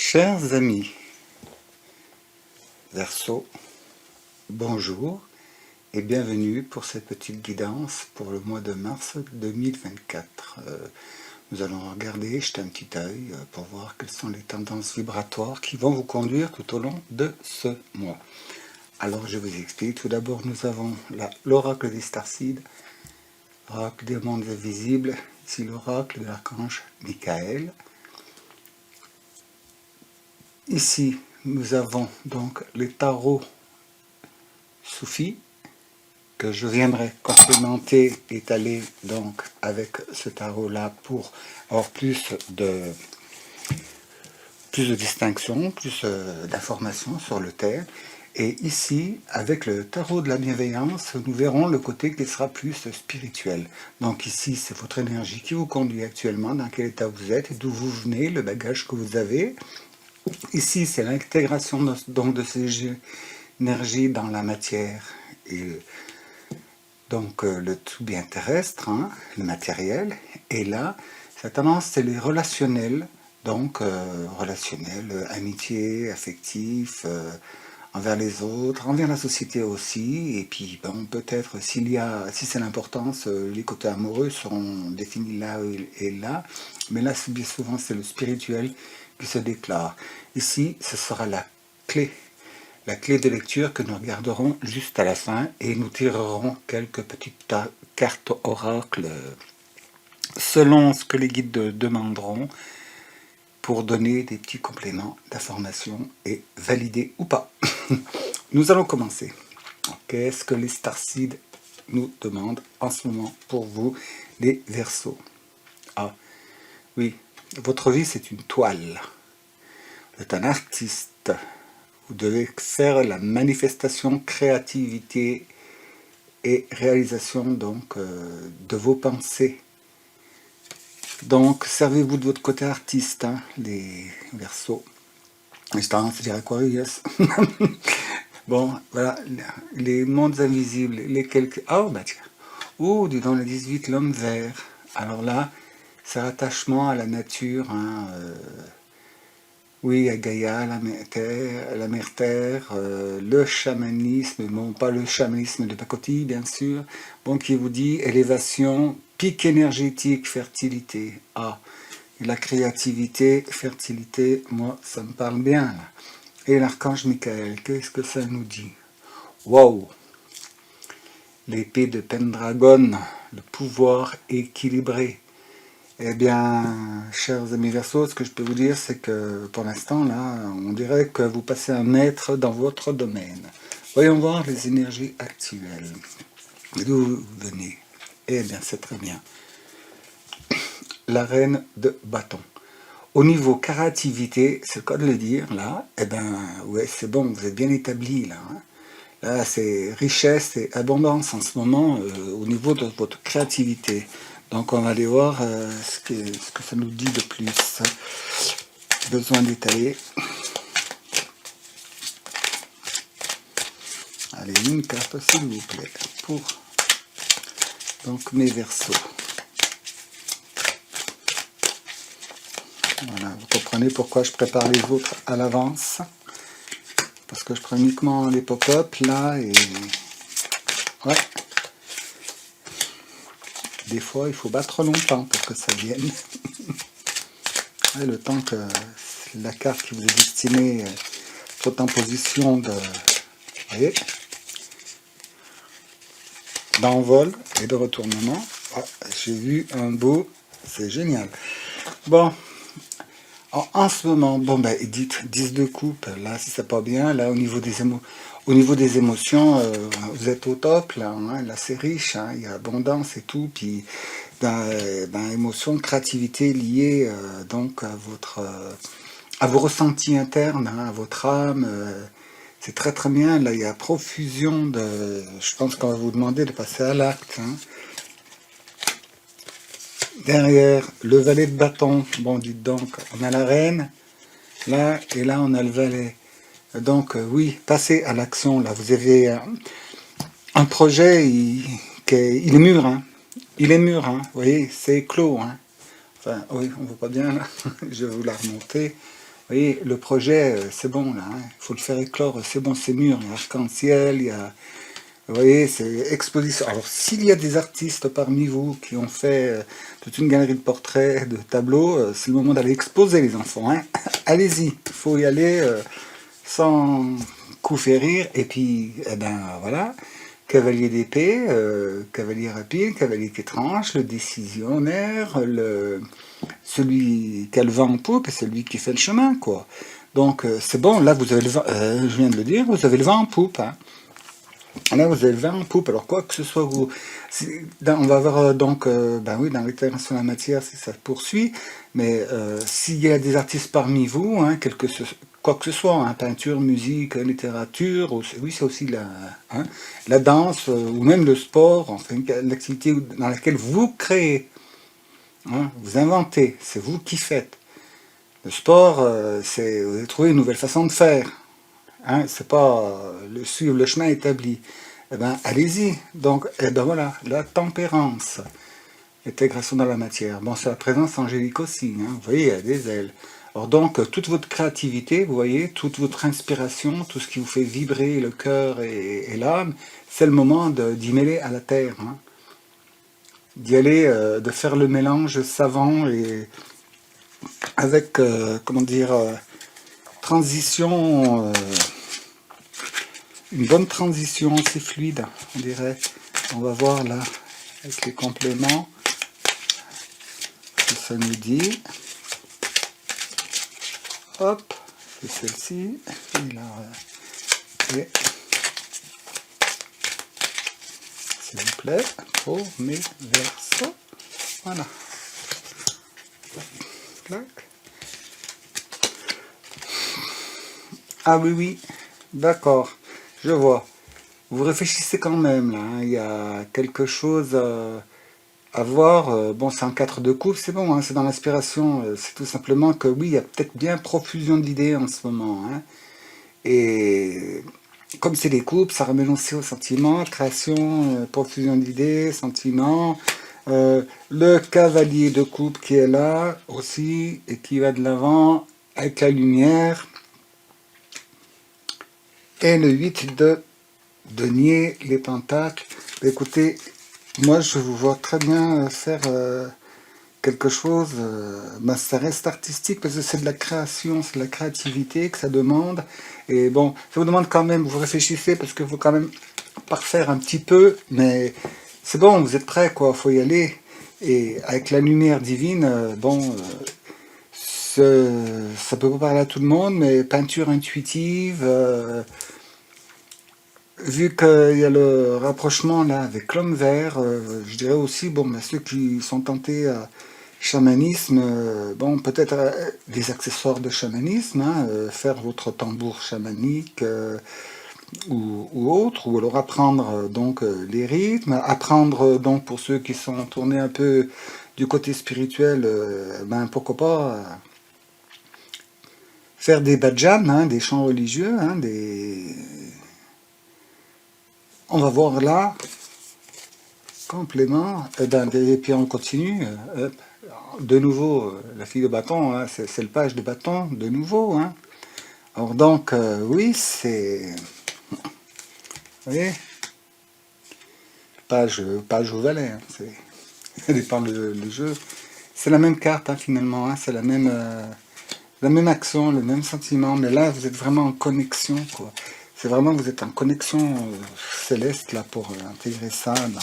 Chers amis, Verseau, bonjour et bienvenue pour cette petite guidance pour le mois de mars 2024. Nous allons regarder, jeter un petit œil pour voir quelles sont les tendances vibratoires qui vont vous conduire tout au long de ce mois. Alors je vous explique, tout d'abord nous avons l'oracle des Starseeds, l'oracle des mondes invisibles, ici l'oracle de l'archange Michael. Ici, nous avons donc les tarots soufis que je viendrai complémenter, étaler donc avec ce tarot-là pour avoir plus de distinction, plus d'informations sur le thème. Et ici, avec le tarot de la bienveillance, nous verrons le côté qui sera plus spirituel. Donc ici, c'est votre énergie qui vous conduit actuellement, dans quel état vous êtes, d'où vous venez, le bagage que vous avez. Ici, c'est l'intégration donc de ces énergies dans la matière et donc le tout bien terrestre, hein, le matériel. Et là, sa tendance, c'est les relationnels, donc relationnels, amitié, affectif, envers les autres, envers la société aussi. Et puis, bon, peut-être si c'est l'importance, les côtés amoureux seront définis là et là. Mais là, bien souvent, c'est le spirituel qui se déclare. Ici, ce sera la clé de lecture que nous regarderons juste à la fin et nous tirerons quelques petites cartes oracles selon ce que les guides demanderont pour donner des petits compléments d'information et valider ou pas. Nous allons commencer. Qu'est-ce que les Starseeds nous demandent en ce moment pour vous, les Verseaux? Ah, oui, votre vie c'est une toile. Vous êtes un artiste. Vous devez faire la manifestation, créativité et réalisation donc de vos pensées. Donc, servez-vous de votre côté artiste, hein, les Verseaux. J'ai tendance à dire Aquarius. Bon, voilà, les mondes invisibles, les quelques... Oh, bah tiens. Oh, dis donc, le 18, l'homme vert. Alors là, c'est rattachement à la nature, hein, oui, à Gaïa, la mère terre, le chamanisme, bon, pas le chamanisme de pacotille, bien sûr, bon, qui vous dit élévation, pic énergétique, fertilité. Ah, et la créativité, fertilité, moi, ça me parle bien, là. Et l'archange Michael, qu'est-ce que ça nous dit? Wow! L'épée de Pendragon, le pouvoir équilibré. Eh bien, chers amis Verseaux, ce que je peux vous dire, c'est que pour l'instant, là, on dirait que vous passez un maître dans votre domaine. Voyons voir les énergies actuelles. D'où vous venez? Eh bien, c'est très bien. La reine de bâton. Au niveau créativité, c'est le cas de le dire, là, eh bien, ouais, c'est bon, vous êtes bien établi, là. Hein. Là, c'est richesse et abondance en ce moment au niveau de votre créativité. Donc, on va aller voir ce que ça nous dit de plus. Besoin d'étaler. Allez, une carte, s'il vous plaît, pour donc mes Verseaux. Voilà, vous comprenez pourquoi je prépare les autres à l'avance. Parce que je prends uniquement les pop-up, là, et... Ouais. Des fois, il faut battre longtemps pour que ça vienne. Et le temps que la carte qui vous est destinée soit en position de... Vous voyez, d'envol et de retournement. Ah, j'ai vu un beau... C'est génial. Bon. En ce moment, bon ben, dites 10 de coupe, là, si c'est pas bien, là, au niveau des émotions, vous êtes au top, là, hein, là, c'est riche, hein, il y a abondance et tout, puis, émotion, créativité liée, donc, à vos ressentis internes, hein, à votre âme, c'est très très bien, là, il y a profusion de, je pense qu'on va vous demander de passer à l'acte, hein. Derrière, le valet de bâton. Bon, dites donc, on a la reine, là, et là, on a le valet. Donc, oui, passez à l'action, là. Vous avez un projet, il est mûr, hein. Il est mûr, hein. Vous voyez, c'est clos, hein. Enfin, oui, on ne voit pas bien, là. Je vais vous la remonter. voyez, le projet, c'est bon là, il faut le faire éclore, c'est bon, c'est mûr, il y a arc-en-ciel, il y a... Vous voyez, c'est exposition. Alors, s'il y a des artistes parmi vous qui ont fait toute une galerie de portraits, de tableaux, c'est le moment d'aller exposer les enfants. Hein. Allez-y, il faut y aller sans coup férir. Et puis, eh ben voilà, cavalier d'épée, cavalier rapide, cavalier qui tranche, le décisionnaire, celui qui a le vent en poupe et celui qui fait le chemin, quoi. Donc, c'est bon, là, vous avez le vent, je viens de le dire, vous avez le vent en poupe, hein. Là, vous avez le vent en poupe. Alors, quoi que ce soit, on va voir donc, ben oui, dans l'éclairage sur la matière, si ça se poursuit. Mais s'il y a des artistes parmi vous, hein, quoi que ce soit, hein, peinture, musique, littérature, oui, c'est aussi hein, la danse ou même le sport, enfin, l'activité dans laquelle vous créez, hein, vous inventez, c'est vous qui faites. Le sport, c'est vous avez trouvé une nouvelle façon de faire. Hein, c'est pas suivre le chemin établi. Eh ben, allez-y. Donc, eh ben voilà, la tempérance, l'intégration dans la matière. Bon, c'est la présence angélique aussi. Hein, vous voyez, il y a des ailes. Alors donc, toute votre créativité, vous voyez, toute votre inspiration, tout ce qui vous fait vibrer le cœur et l'âme, c'est le moment d'y mêler à la terre. Hein, d'y aller, de faire le mélange savant et avec, comment dire, transition... une bonne transition, c'est fluide, on dirait. On va voir là, avec les compléments, ce que ça nous dit. Hop, c'est celle-ci. Et là, et, s'il vous plaît, pour mes versos. Voilà. Clac. Ah oui, oui, d'accord. Je vois. Vous réfléchissez quand même, là. Hein. Il y a quelque chose à voir. Bon, c'est un 4 de coupe, c'est bon, hein, c'est dans l'inspiration. C'est tout simplement que oui, il y a peut-être bien profusion d'idées en ce moment. Hein. Et comme c'est des coupes, ça ramène aussi au sentiment, création, profusion d'idées, sentiment. Le cavalier de coupe qui est là aussi et qui va de l'avant avec la lumière. Et le 8 de denier, les pentacles. Écoutez, moi je vous vois très bien faire quelque chose, ben, ça reste artistique parce que c'est de la création, c'est de la créativité que ça demande. Et bon, ça vous demande quand même, vous réfléchissez parce qu'il faut quand même parfaire un petit peu, mais c'est bon, vous êtes prêts, quoi, faut y aller. Et avec la lumière divine, bon, ça peut pas parler à tout le monde, mais peinture intuitive, vu qu'il y a le rapprochement là avec l'homme vert, je dirais aussi, bon, ben, ceux qui sont tentés à chamanisme, bon, peut-être des accessoires de chamanisme, hein, faire votre tambour chamanique ou autre, ou alors apprendre donc les rythmes, apprendre donc pour ceux qui sont tournés un peu du côté spirituel, ben pourquoi pas faire des bhajans, hein, des chants religieux, hein, on va voir là, complément, et puis on continue. De nouveau, la fille de bâton, hein, c'est le page de bâton, de nouveau. Hein. Alors donc, oui, c'est... Vous voyez, page au valet, hein, ça dépend le jeu. C'est la même carte, hein, finalement, hein, c'est la même action, le même sentiment, mais là, vous êtes vraiment en connexion, quoi. C'est vraiment, vous êtes en connexion céleste, là, pour intégrer ça dans...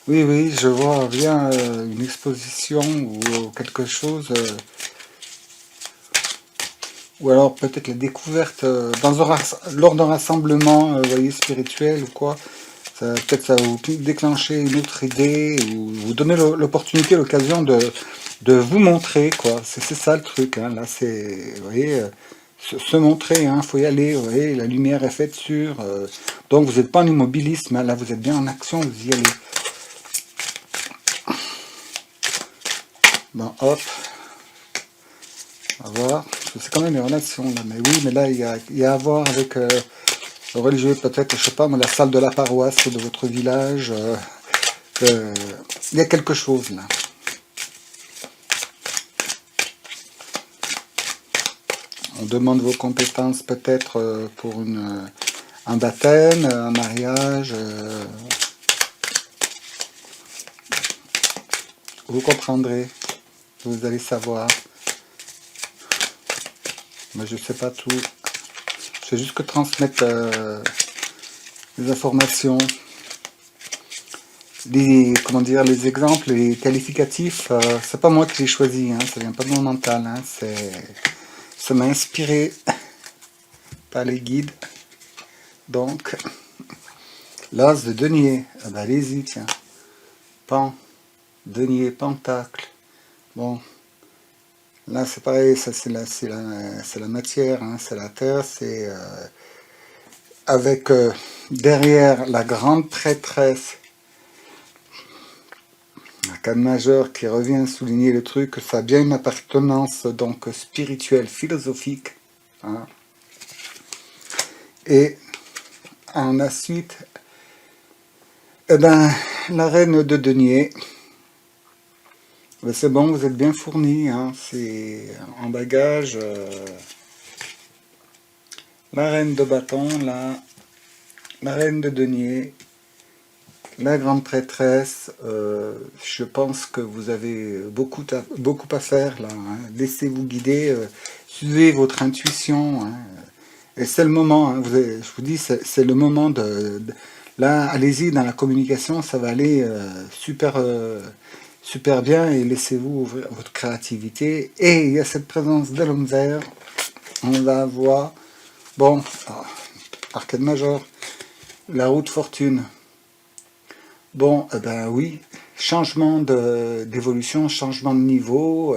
Oui, oui, je vois bien une exposition ou quelque chose, ou alors peut-être la découverte lors d'un rassemblement, vous voyez, spirituel ou quoi. Peut-être ça va vous déclencher une autre idée ou vous donner l'opportunité, l'occasion de vous montrer, quoi. C'est ça le truc, hein. Là, c'est, vous voyez, se montrer, hein, faut y aller, vous voyez, la lumière est faite sur. Donc vous n'êtes pas en immobilisme, hein, là vous êtes bien en action, vous y allez. Bon, hop, on va voir. C'est quand même une relation là, mais oui, mais là il y a à voir avec le religieux, peut-être, je sais pas, mais la salle de la paroisse de votre village. Il y a quelque chose là. On demande vos compétences peut-être pour un baptême, un mariage. Vous comprendrez, vous allez savoir. Moi je sais pas tout. Je fais juste que transmettre les informations. Comment dire, les exemples, les qualificatifs, c'est pas moi qui j'ai choisi, hein, ça vient pas de mon mental, hein, ça m'a inspiré par les guides. Donc, l'as de denier, ah bah allez-y, tiens, pan, denier, pentacle, bon, là c'est pareil, ça c'est la matière, hein, c'est la terre, c'est avec derrière la grande prêtresse, l'arcane majeur qui revient souligner le truc, que ça a bien une appartenance donc spirituelle, philosophique, hein. Et en la suite, eh ben, la reine de denier, ben c'est bon, vous êtes bien fourni, hein, c'est en bagage, la reine de bâton, la reine de denier, la grande prêtresse, je pense que vous avez beaucoup à faire là, hein. Laissez-vous guider, suivez votre intuition, hein. Et c'est le moment, hein, je vous dis, c'est le moment là, allez-y dans la communication, ça va aller super bien et laissez-vous ouvrir votre créativité. Et il y a cette présence de l'homme vert, on va avoir, bon, arcade major, la roue de fortune. Bon, eh ben oui, changement d'évolution, changement de niveau,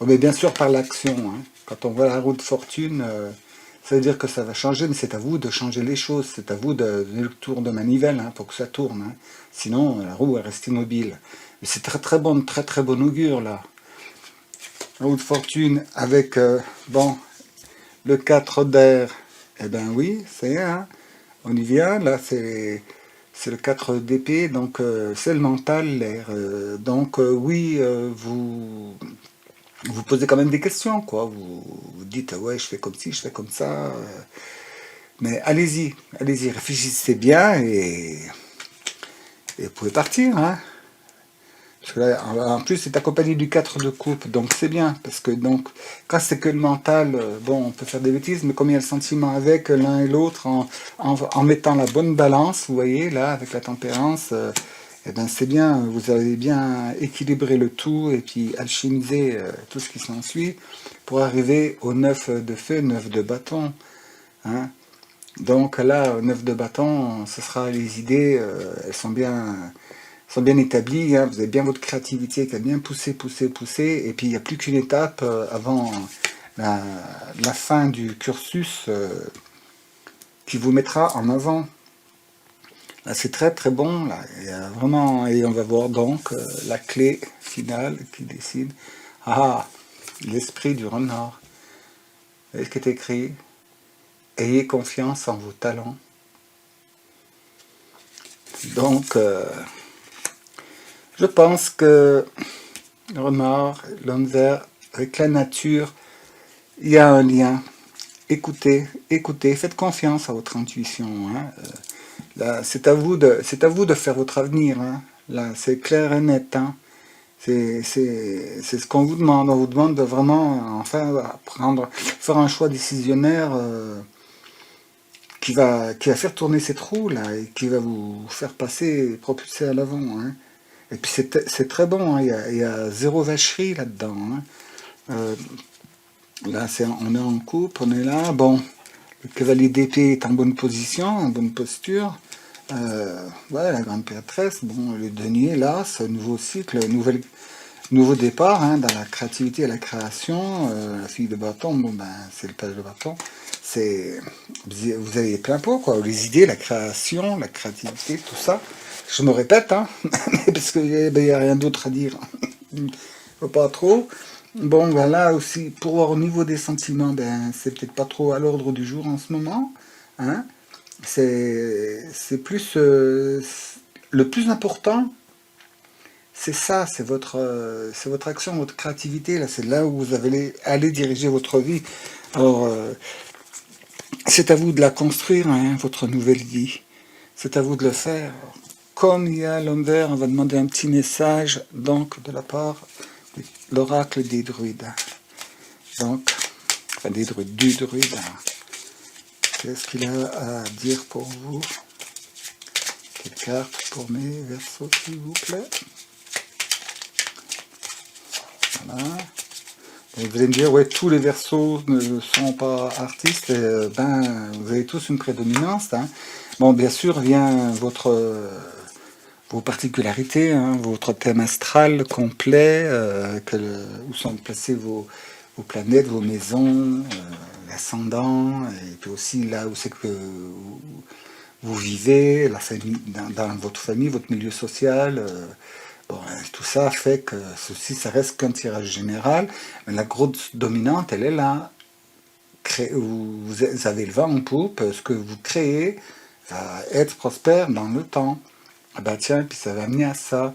mais bien sûr par l'action, hein. Quand on voit la roue de fortune, ça veut dire que ça va changer, mais c'est à vous de changer les choses, c'est à vous de donner le tour de manivelle, hein, pour que ça tourne, hein. Sinon, la roue elle reste immobile. Mais c'est très bon, très bon augure là. La roue de fortune avec, bon, le 4 d'air, eh ben oui, c'est, hein, on y vient, là c'est le 4 d'épée, donc c'est le mental, l'air. Donc oui, vous posez quand même des questions, quoi. Vous dites, ouais, je fais comme ci, je fais comme ça. Mais allez-y, réfléchissez bien et vous pouvez partir, hein. Parce que là, en plus, c'est accompagné du 4 de coupe, donc c'est bien. Parce que donc, quand c'est que le mental, bon, on peut faire des bêtises, mais comme il y a le sentiment avec l'un et l'autre, en mettant la bonne balance, vous voyez, là, avec la tempérance, eh ben c'est bien, vous avez bien équilibré le tout et puis alchimisé tout ce qui s'ensuit pour arriver au 9 de feu, 9 de bâton, hein. Donc là, 9 de bâton, ce sera les idées, elles sont bien établies, hein. Vous avez bien votre créativité qui a bien poussé, et puis il n'y a plus qu'une étape avant la fin du cursus qui vous mettra en avant. Là, c'est très bon, là. Il y a vraiment, et on va voir donc la clé finale qui décide. Ah, l'esprit du renard. Vous voyez ce qui est écrit? Ayez confiance en vos talents. Donc, je pense que le renard, l'homme vert, avec la nature, il y a un lien. Écoutez, faites confiance à votre intuition, hein. Là, c'est à vous de faire votre avenir, hein. Là, c'est clair et net, hein. C'est ce qu'on vous demande. On vous demande de vraiment enfin faire un choix décisionnaire qui va faire tourner cette roue là et qui va vous faire passer, propulser à l'avant, hein. Et puis c'est très bon, hein. Il y a zéro vacherie là-dedans, hein. Là, on est en coupe, on est là. Bon, le cavalier d'épée est en bonne position, en bonne posture. Voilà, la grande prêtresse, bon, le denier, là, ce nouveau cycle, nouveau départ, hein, dans la créativité et la création. La fille de bâton, bon, ben, c'est le page de bâton. Vous avez plein pot, quoi. Les idées, la création, la créativité, tout ça. Je me répète, hein, parce qu'il n'y a rien d'autre à dire. Faut pas trop. Bon, ben là aussi, pour voir au niveau des sentiments, ben, c'est peut-être pas trop à l'ordre du jour en ce moment, hein. C'est plus... le plus important, c'est ça, c'est votre action, votre créativité, là, c'est là où vous allez aller diriger votre vie. Alors, c'est à vous de la construire, hein, votre nouvelle vie. C'est à vous de le faire. Comme il y a l'homme vert, on va demander un petit message, donc, de la part de l'oracle des druides. Donc, enfin des druides, du druide. Qu'est-ce qu'il a à dire pour vous? Quelle carte pour mes versos, s'il vous plaît? Voilà. Et vous allez me dire, ouais, tous les versos ne sont pas artistes, et, ben, vous avez tous une prédominance. Hein. Bon, bien sûr, vient vos particularités, hein, votre thème astral complet, où sont placées vos planètes, vos maisons, l'ascendant, et puis aussi là où c'est que vous vivez, la famille, dans votre famille, votre milieu social. Bon, tout ça fait que ceci, ça reste qu'un tirage général. Mais la grosse dominante, elle est là. Vous avez le vent en poupe, ce que vous créez va être prospère dans le temps. Ah bah tiens, puis ça va amener à ça.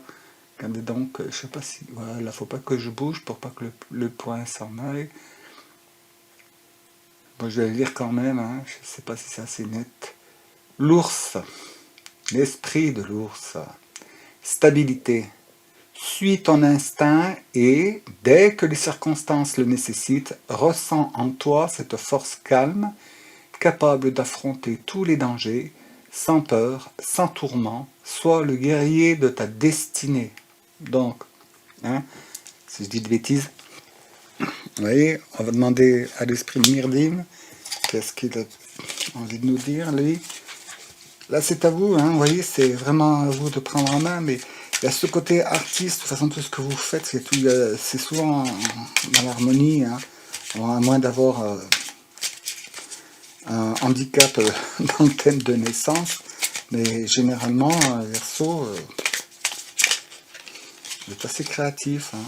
Regardez donc, je sais pas si... Voilà, faut pas que je bouge pour pas que le point s'en aille. Bon, je vais le lire quand même, hein. Je sais pas si c'est assez net. L'ours, l'esprit de l'ours. Stabilité. Suis ton instinct et, dès que les circonstances le nécessitent, ressens en toi cette force calme, capable d'affronter tous les dangers, sans peur, sans tourment, sois le guerrier de ta destinée. Donc, hein, si je dis de bêtises, vous voyez, on va demander à l'esprit de Myrdine, qu'est-ce qu'il a envie de nous dire, lui. Là, c'est à vous, hein, vous voyez, c'est vraiment à vous de prendre en main, mais il y a ce côté artiste, de toute façon, tout ce que vous faites, c'est souvent dans l'harmonie, hein, à moins d'avoir un handicap dans le thème de naissance, mais généralement, Verseau, vous êtes assez créatif, hein,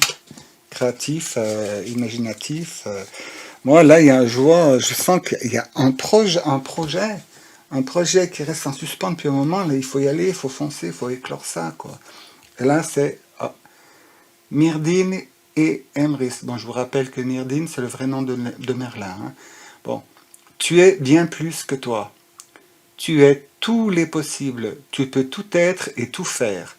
créatif, imaginatif. Moi, là, je sens qu'il y a un projet qui reste en suspens depuis un moment. Là, il faut y aller, il faut foncer, il faut éclore ça, quoi. Et là, c'est Myrdine et Emrys. Bon, je vous rappelle que Myrdine, c'est le vrai nom de Merlin. Hein. Bon, tu es bien plus que toi. Tu es tous les possibles. Tu peux tout être et tout faire.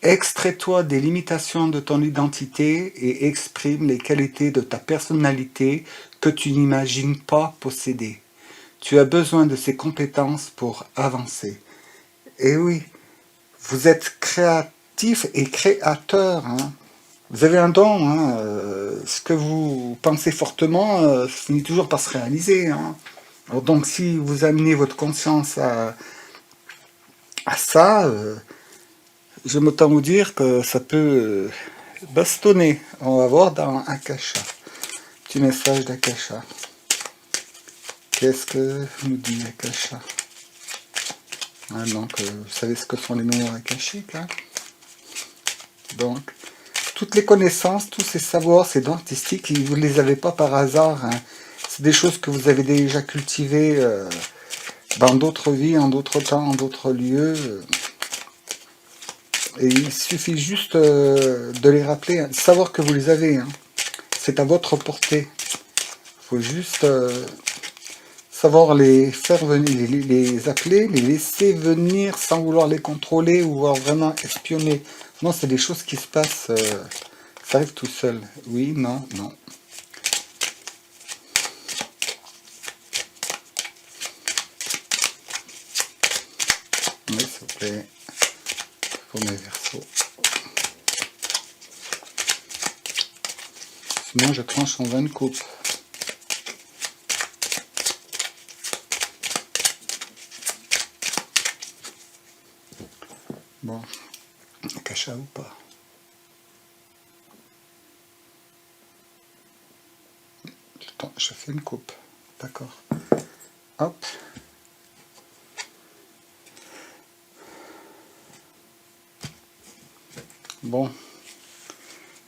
Extrais-toi des limitations de ton identité et exprime les qualités de ta personnalité que tu n'imagines pas posséder. Tu as besoin de ces compétences pour avancer. Et oui, vous êtes créatif et créateur. Hein. Vous avez un don. Hein. Ce que vous pensez fortement finit toujours par se réaliser. Hein. Alors donc si vous amenez votre conscience à ça, j'aime autant vous dire que ça peut bastonner. On va voir dans Akasha. Petit message d'Akasha. Qu'est-ce que nous dit Akasha? Ah, donc, vous savez ce que sont les mémoires akashiques, hein? Donc, toutes les connaissances, tous ces savoirs, ces dons artistiques, vous ne les avez pas par hasard. Hein. C'est des choses que vous avez déjà cultivées dans d'autres vies, en d'autres temps, en d'autres lieux. Et il suffit juste de les rappeler, hein, de savoir que vous les avez. Hein. C'est à votre portée. Il faut juste savoir les faire venir, les appeler, les laisser venir sans vouloir les contrôler ou voir vraiment espionner. Non, c'est des choses qui se passent, ça arrive tout seul. Oui, non, non. Oui, s'il vous plaît, pour mes versos. Sinon, je tranche en 20 coupes. Bon, Akasha ou pas? Je fais une coupe, d'accord. Hop. Bon,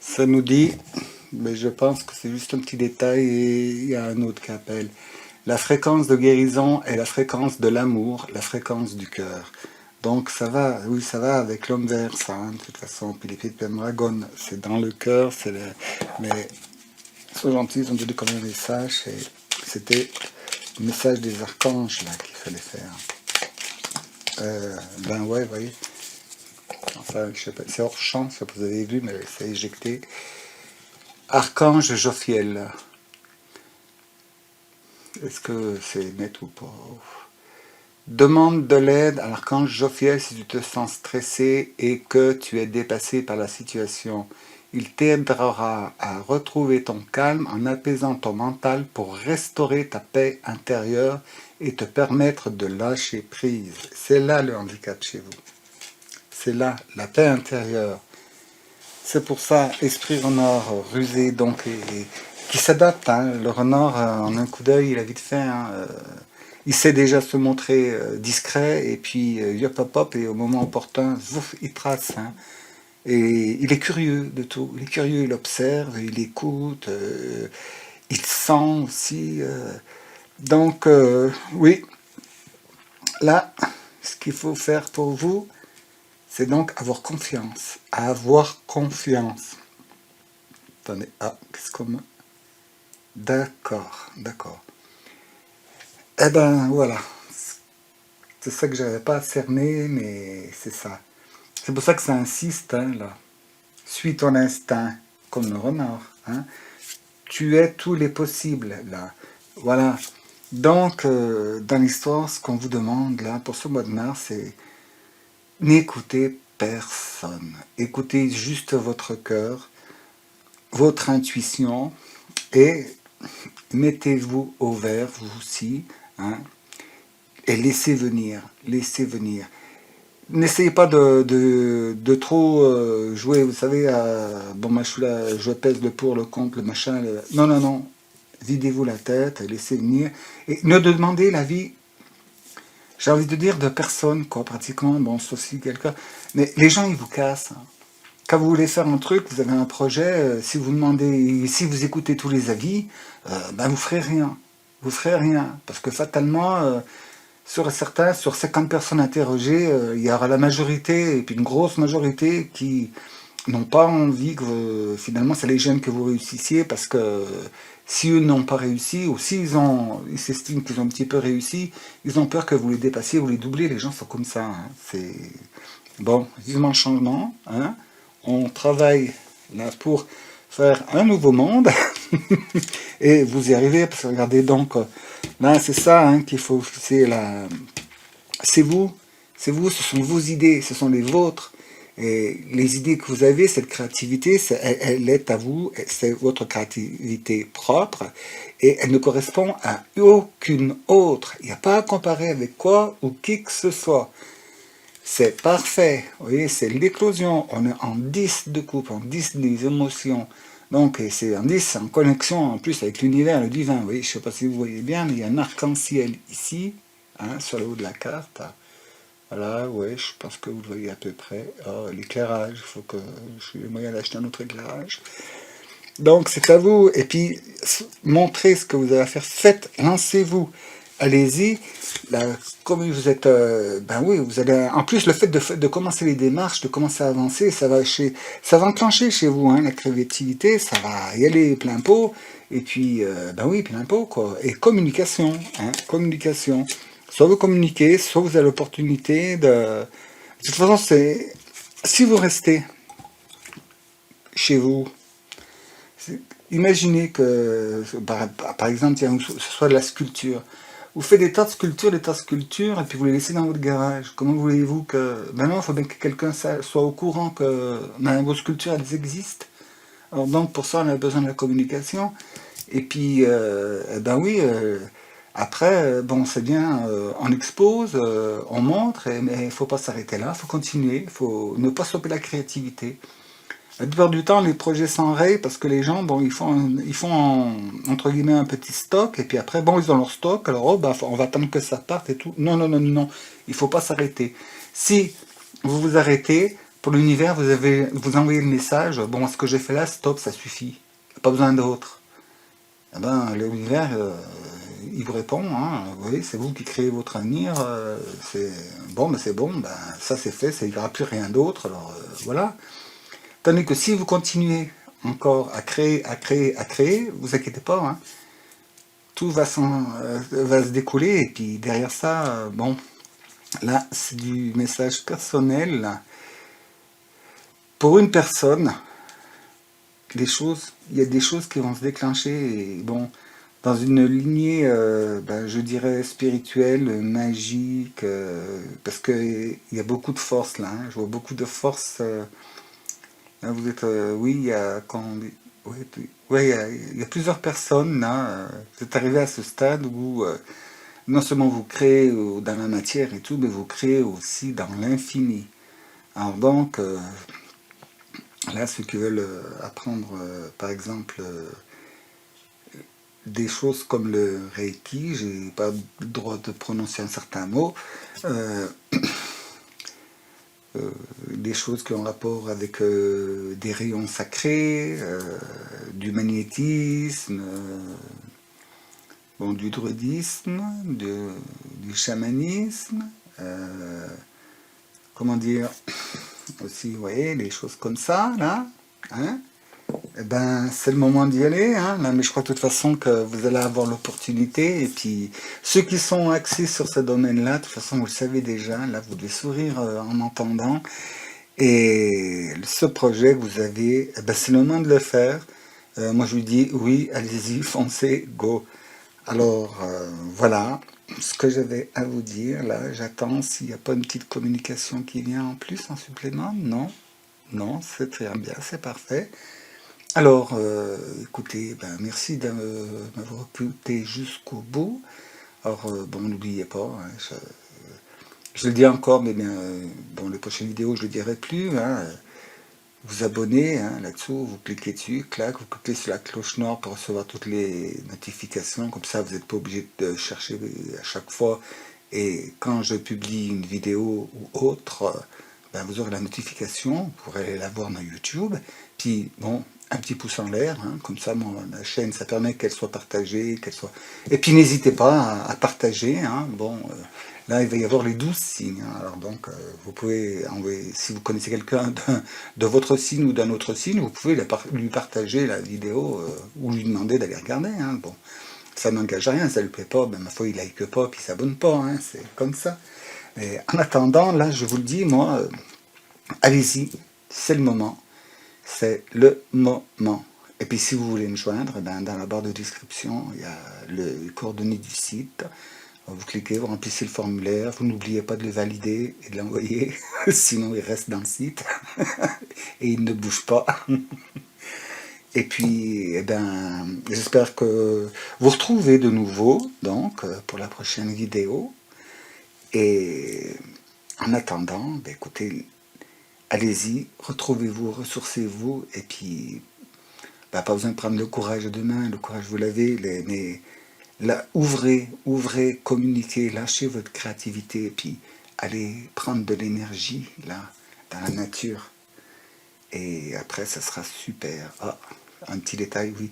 ça nous dit, mais je pense que c'est juste un petit détail et il y a un autre qui appelle. La fréquence de guérison est la fréquence de l'amour, la fréquence du cœur. Donc ça va, oui, ça va avec l'homme vert, ça, hein, de toute façon. Puis les pieds de Pendragon, c'est dans le cœur, mais sois gentil, ils ont donné comme un message. C'était le message des archanges là qu'il fallait faire. Ben ouais, vous voyez. Enfin, je sais pas, c'est hors champ, ça vous avez vu, mais c'est éjecté. Archange Jophiel. Est-ce que c'est net ou pas? Demande de l'aide à l'archange Jophiel si tu te sens stressé et que tu es dépassé par la situation. Il t'aidera à retrouver ton calme en apaisant ton mental pour restaurer ta paix intérieure et te permettre de lâcher prise. C'est là le handicap chez vous. C'est là, la paix intérieure. C'est pour ça, esprit renard rusé, donc, qui s'adapte. Hein. Le renard, en un coup d'œil, il a vite fait. Hein, il sait déjà se montrer discret, et puis hop hop hop, et au moment opportun, zouf, il trace. Hein. Et il est curieux de tout. Il est curieux, il observe, il écoute, il sent aussi. Donc, oui, là, ce qu'il faut faire pour vous, c'est donc avoir confiance. Avoir confiance. Attendez, ah, qu'est-ce qu'on... D'accord, d'accord. Eh ben, voilà. C'est ça que j'avais pas cerné, mais c'est ça. C'est pour ça que ça insiste, hein, là. Suis ton instinct, comme le renard. Hein. Tu es tous les possibles, là. Voilà. Donc, dans l'histoire, ce qu'on vous demande, là, pour ce mois de mars, c'est n'écoutez personne. Écoutez juste votre cœur, votre intuition, et mettez-vous au vert, vous aussi, hein, et laissez venir, laissez venir. N'essayez pas de trop jouer, vous savez, bon, moi je suis là, je pèse le pour, le contre, le machin. Non, non, non. Videz-vous la tête, laissez venir. Et ne demandez l'avis, j'ai envie de dire, de personne, quoi, pratiquement. Bon, sauf si quelqu'un. Mais les gens, ils vous cassent. Hein. Quand vous voulez faire un truc, vous avez un projet, si vous demandez, si vous écoutez tous les avis, ben vous ferez rien. Vous ferez rien. Parce que fatalement, sur certains, sur 50 personnes interrogées, il y aura la majorité, et puis une grosse majorité qui n'ont pas envie que finalement ça les gêne que vous réussissiez, parce que si eux n'ont pas réussi, ou ils s'estiment qu'ils ont un petit peu réussi, ils ont peur que vous les dépassiez, vous les doubliez, les gens sont comme ça. Hein. C'est bon, vivement le changement. Hein. On travaille là pour faire un nouveau monde, et vous y arrivez, parce que regardez donc, là c'est ça hein, qu'il faut, c'est vous, ce sont vos idées, ce sont les vôtres, et les idées que vous avez, cette créativité, elle est à vous, c'est votre créativité propre, et elle ne correspond à aucune autre, il n'y a pas à comparer avec quoi ou qui que ce soit. C'est parfait, vous voyez, c'est l'éclosion, on est en 10 de coupe, en 10 des émotions, donc c'est en 10, en connexion en plus avec l'univers, le divin, vous voyez, je ne sais pas si vous voyez bien, mais il y a un arc-en-ciel ici, hein, sur le haut de la carte, voilà, ouais, je pense que vous le voyez à peu près, oh, l'éclairage, il faut que j'ai moyen d'acheter un autre éclairage, donc c'est à vous, et puis montrez ce que vous avez à faire, faites, lancez-vous, allez-y, là, comme vous êtes, ben oui, vous allez, en plus le fait de commencer les démarches, de commencer à avancer, ça va enclencher chez vous, hein, la créativité, ça va y aller plein pot, et puis, ben oui, plein pot, quoi, et communication, hein, communication, soit vous communiquez, soit vous avez l'opportunité de toute façon, si vous restez chez vous, imaginez que, par exemple, tiens, ce soit de la sculpture. Vous faites des tas de sculptures, et puis vous les laissez dans votre garage. Comment voulez-vous que... Maintenant, il faut bien que quelqu'un soit au courant que vos sculptures, elles existent. Alors donc, pour ça, on a besoin de la communication. Et puis, ben oui, après, bon, c'est bien, on expose, on montre, mais il ne faut pas s'arrêter là, il faut continuer, il faut ne pas stopper la créativité. La plupart du temps, les projets s'enrayent parce que les gens, bon, ils font entre guillemets un petit stock, et puis après, bon, ils ont leur stock, alors oh, bah, on va attendre que ça parte et tout. Non, non, non, non, non, il faut pas s'arrêter. Si vous vous arrêtez, pour l'univers, vous envoyez le message, bon, ce que j'ai fait là, stop, ça suffit, pas besoin d'autre. Eh ben, l'univers, il vous répond, hein, vous voyez, c'est vous qui créez votre avenir, c'est bon, ben c'est bon, ben, ça c'est fait, il n'y aura plus rien d'autre, alors voilà. Tandis que si vous continuez encore à créer, vous inquiétez pas, hein, tout va se découler. Et puis derrière ça, bon, là, c'est du message personnel. Là. Pour une personne, il y a des choses qui vont se déclencher. Et bon, dans une lignée, ben, je dirais spirituelle, magique, parce que il y a beaucoup de force là. Hein. Je vois beaucoup de force. Là, vous êtes, oui, il y a ouais, ouais, il y a plusieurs personnes là. Vous êtes arrivé à ce stade où non seulement vous créez dans la matière et tout, mais vous créez aussi dans l'infini. Alors donc, là, ceux qui veulent apprendre, par exemple, des choses comme le Reiki, j'ai pas le droit de prononcer un certain mot, euh, des choses qui ont rapport avec des rayons sacrés, du magnétisme, bon, du druidisme, du chamanisme, euh, comment dire, aussi, vous voyez, des choses comme ça, là, hein. Eh ben, c'est le moment d'y aller, hein. Là, mais je crois de toute façon que vous allez avoir l'opportunité. Et puis, ceux qui sont axés sur ce domaine-là, de toute façon, vous le savez déjà, là, vous devez sourire en m'entendant. Et ce projet que vous avez, eh ben, c'est le moment de le faire. Moi, je vous dis, oui, allez-y, foncez, go. Alors, voilà ce que j'avais à vous dire. Là, j'attends s'il n'y a pas une petite communication qui vient en plus, en supplément. Non, non, c'est très bien, c'est parfait. Alors, écoutez, ben, merci de m'avoir écouté jusqu'au bout. Alors, bon, n'oubliez pas, hein, je le dis encore, mais bien, bon, les prochaines vidéos, je ne le dirai plus. Hein, vous abonnez hein, là-dessous, vous cliquez dessus, clac, vous cliquez sur la cloche noire pour recevoir toutes les notifications. Comme ça, vous n'êtes pas obligé de chercher à chaque fois. Et quand je publie une vidéo ou autre, ben, vous aurez la notification, vous pourrez aller la voir dans YouTube. Puis, bon, un petit pouce en l'air, hein, comme ça, la chaîne, ça permet qu'elle soit partagée, qu'elle soit... Et puis, n'hésitez pas à partager, hein, bon... là, il va y avoir les 12 signes. Hein. Alors donc, vous pouvez envoyer, si vous connaissez quelqu'un de votre signe ou d'un autre signe, vous pouvez lui partager la vidéo ou lui demander d'aller regarder. Hein. Bon, ça n'engage à rien, ça lui plaît pas, ben ma foi, il like pas, puis il s'abonne pas. Hein. C'est comme ça. Mais en attendant, là, je vous le dis, moi, allez-y, c'est le moment. C'est le moment. Et puis si vous voulez me joindre, ben, dans la barre de description, il y a les coordonnées du site. Vous cliquez, vous remplissez le formulaire, vous n'oubliez pas de le valider et de l'envoyer, sinon il reste dans le site et il ne bouge pas. Et puis, eh ben, j'espère que vous retrouvez de nouveau, donc, pour la prochaine vidéo. Et en attendant, ben, écoutez, allez-y, retrouvez-vous, ressourcez-vous, et puis, ben, pas besoin de prendre le courage demain, le courage vous l'avez, mais là, ouvrez, communiquez, lâchez votre créativité, et puis allez prendre de l'énergie, là, dans la nature. Et après, ça sera super. Ah, un petit détail, oui.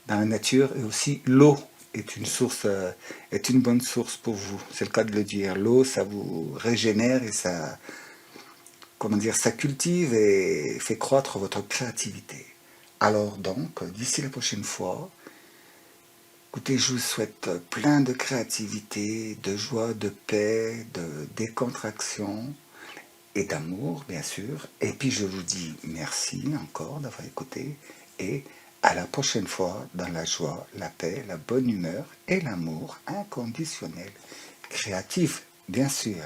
Dans la nature, et aussi l'eau est une source, est une bonne source pour vous. C'est le cas de le dire. L'eau, ça vous régénère et ça, comment dire, ça cultive et fait croître votre créativité. Alors donc, d'ici la prochaine fois, écoutez, je vous souhaite plein de créativité, de joie, de paix, de décontraction et d'amour, bien sûr. Et puis je vous dis merci encore d'avoir écouté et à la prochaine fois dans la joie, la paix, la bonne humeur et l'amour inconditionnel. Créatif, bien sûr.